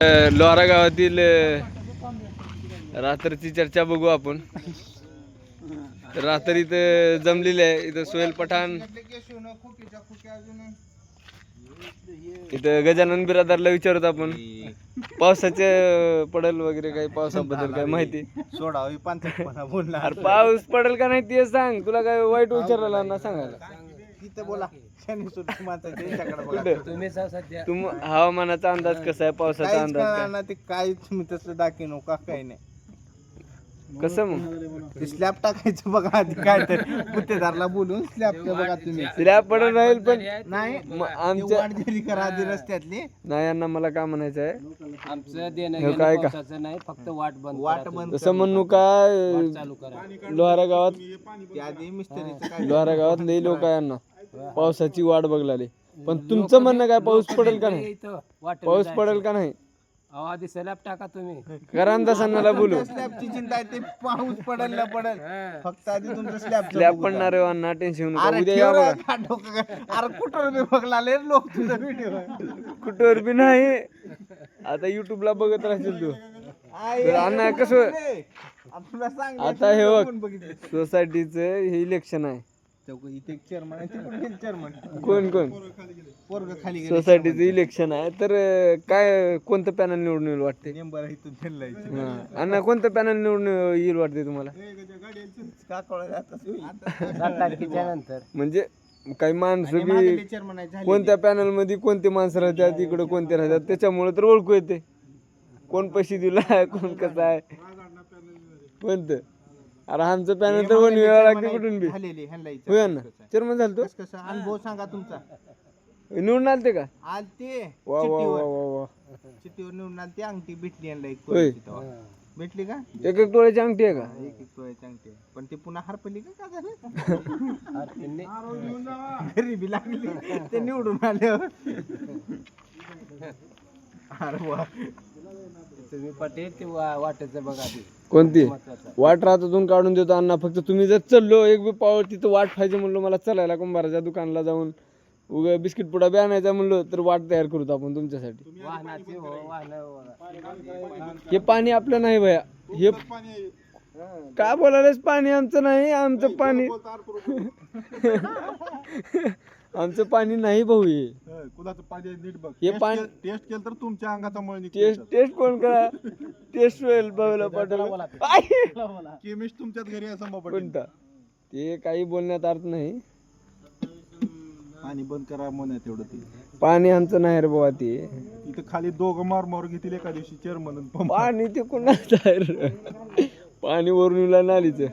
लोहारा गावातील रात्रीची चर्चा बघू आपण. रात्री इथं जमलेली आहे. इथं सोहेल पठाण, इथं गजानन बिरादारला विचारत आपण पावसाचे पडेल वगैरे काही पावसाबद्दल काय माहिती सोडावी पांचटपणा बोलणार. पाऊस पडेल का नाही ते सांग. तुला काय वाईट विचारला ना सांगायला तिथे बोला. तुम हवामानाचा अंदाज कसा आहे, पावसाचा अंदाज काय? ते काय तुम्ही तसं दाखवू नका. काही नाही. कसं मग ते स्लॅब टाकायचं बघा आधी. काय तर गुत्तेदारला बोलून स्लॅब बघा तुम्ही. स्लॅब पडून राहील पण नाही आमच्या वाट दिली करा आधी रस्त्यातली. नाही यांना मला काय म्हणायचं आहे, आमचं देणं काय घेणं पावसाचं नाही, फक्त वाट बंद तसं म्हणू काय. चालू करा. लोहारा गावात ते आधी मिस्त्रीचं काय लोहारा गावात लई लोक आहे यांना पावसाची वाट बघलाली. पण तुमचं म्हणणं काय, पाऊस पडेल का नाही? इथं वाट पाऊस पडेल का नाही? आधी सलॅब टाका तुम्ही. करांदासांना बोलू. स्लॅबची चिंता आहे. ते पाऊस पडेल ना पडेल, फक्त आधी तुमचं स्लॅब स्लॅब पडणार आहे अण्णा, टेन्शन नका. उद्या या बघा. अरे कुठं मी बघला लोक तुझा व्हिडिओ कुठवर बी नाही. आता युट्यूबला बघत राहशील तू. तर अण्णा कसं आता हे बघ, सोसायटीचं हे इलेक्शन आहे. इथे चेअरमन चेअरमन कोण कोण पोरग खाली सोसायटीचं इलेक्शन आहे. तर काय कोणतं पॅनल निवडून येईल वाटते? नेंबर इथून ठेवलायचं. हा. अण्णा कोणतं पॅनल निवडून येईल वाटते तुम्हाला? का कळत 7 तारखेच्या नंतर म्हणजे काही माणसं बी चेअरमन आहे कोणत्या पॅनल मध्ये कोणते माणसं राहतात, इकडे कोणते राहतात, त्याच्यामुळे तर ओळखू येते कोण पैसे दिला, कोण कसं आहे, कोणतं. अरे आमचं पॅनल तर वन वेळा लागते कुठून बी. होय ना, चेअरमन झालं तो. कसं अनुभव सांगा तुमचा. निवडून आलते का? आलते वा वा वा वा वा. चिठ्ठीवर निवडून आलते. अंगठी भेटली यांना एक होय. तोळ्याची तेव्हा. भेटली का? एक एक तोळ्याची अंगठी आहे का? एक तोळ्याची अंगठी आहे. पण ते पुन्हा हरपली का झालं? गरीबी लागली ते निवडून आले. अरे वा. तुम्ही पटेल ते वाटायचं बघा आधी. कोणती वाट राहतातून काढून देतो अण्णा. फक्त तुम्ही जर चाललो एक बी पाव तिथं वाट पाहिजे म्हणलो, मला चालायला कुंभाराच्या दुकानाला जाऊन उगा बिस्किट पुडा बी आणायचा म्हणलो तर वाट तयार करतो आपण तुमच्यासाठी. वाहनाची वाहन हे पाणी आपलं नाही भया. हे काय बोलायलाच पाणी आमचं नाही. आमचं पाणी आमचं पाणी नाही भाऊ. हे कुणाचं पाणी नीट बघ. हे पाणी टेस्ट केलं तर तुमच्या अंगाचा मळ टेस्ट टेस्ट कोण करा. टेस्ट होईल भाऊला पाठवला केमिस्ट तुमच्यात घरी असं कोणता. ते काही बोलण्यात अर्थ नाही. पाणी बंद करा म्हणत तेवढं. ते पाणी आमचं नाही रे बाबा. ते इथं खाली दोघं मार घेतील एका दिवशी चेअरमन. पाणी ते कोणाचं आहे रे? पाणी वरून नालीचं.